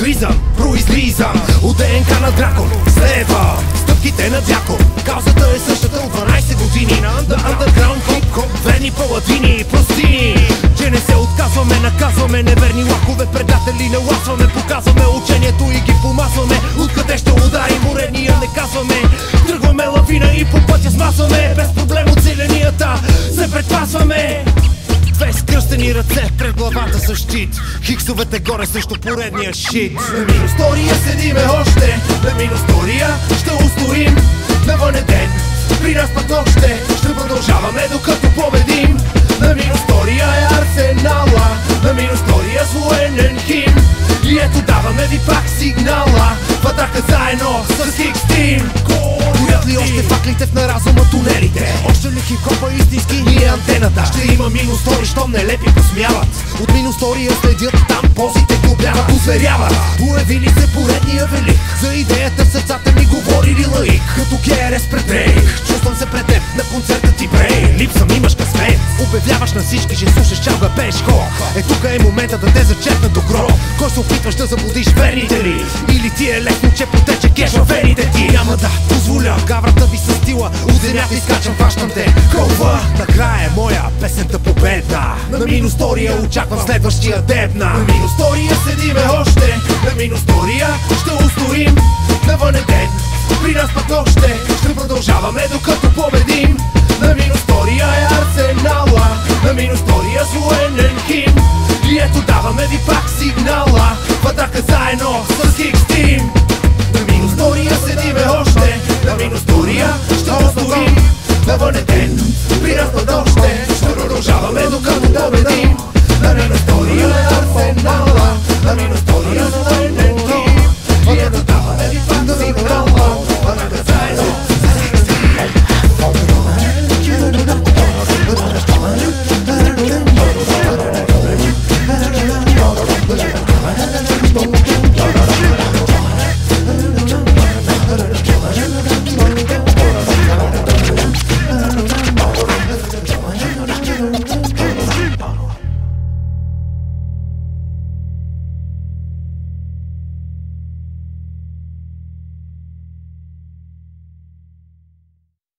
катаклизъм произлизам от ДНК на дракон. Следва стъпките на дякон. Каузата е същата от 12 години. На underground хип-хоп, верни паладини. Прости, че не се отказваме, наказваме неверни лакове, предатели не ласваме. Показваме учението и ги помазваме. Откъде ще ударим уредния не казваме. Тръгваме лавина и по пътя смазваме. Без проблем от зеленията се предпасваме. Две скръстени ръце пред главата с щит. Хиксовете горе срещу поредния шит. На минустория седиме още. На минустория ще устоим. Навън е ден, при нас път още. Ще продължаваме докато победим. На минустория е арсенала. На минустория с военен хим. И ето даваме ви пак сигнала. В атака заедно с Хикс Тим. Горят ли още факлите в наразума тунелите? Още ли хип-хопа истински ни е антената? Ще има минустори, щом не лепи посмяват. От минустория следят там позите глобяват, озверяват. Уявили се поредния велик. За идеята в сърцата ми говорили лаик. Като КРС пред рейх. Чувствам се пред теб на концерта ти брей. Липсам, имаш късмет. Обявяваш на всички, че слушаш чалга пееш хо. Е тук е момента да те зачерпна до гроб. Кой се опитваш да заблудиш верните ли? Или ти е лесно, че потече кеш във вените ти? Няма да позволя гаврата ви със стила. От земята изкачам, фащам те. Кова, накрая е моя песента победна. На минустория очаквам следващия дебна. На минустория седиме още. На минустория ще устоим. Навън е ден, при нас път още. Ще продължаваме докато победим. На минустория е арсенала. На минустория с военен хим. И ето даваме ви пак сигнала. В атака заедно с Хикс Тим. На минустория седиме още. На минустория ще устоим. Навън е ден, при нас път още. Ще продължаваме докато победим. На минустория е арсенала. На минустория с военен хим. И ето даваме ви пак сигнала. В атака заедно с Хикс Тим. Don't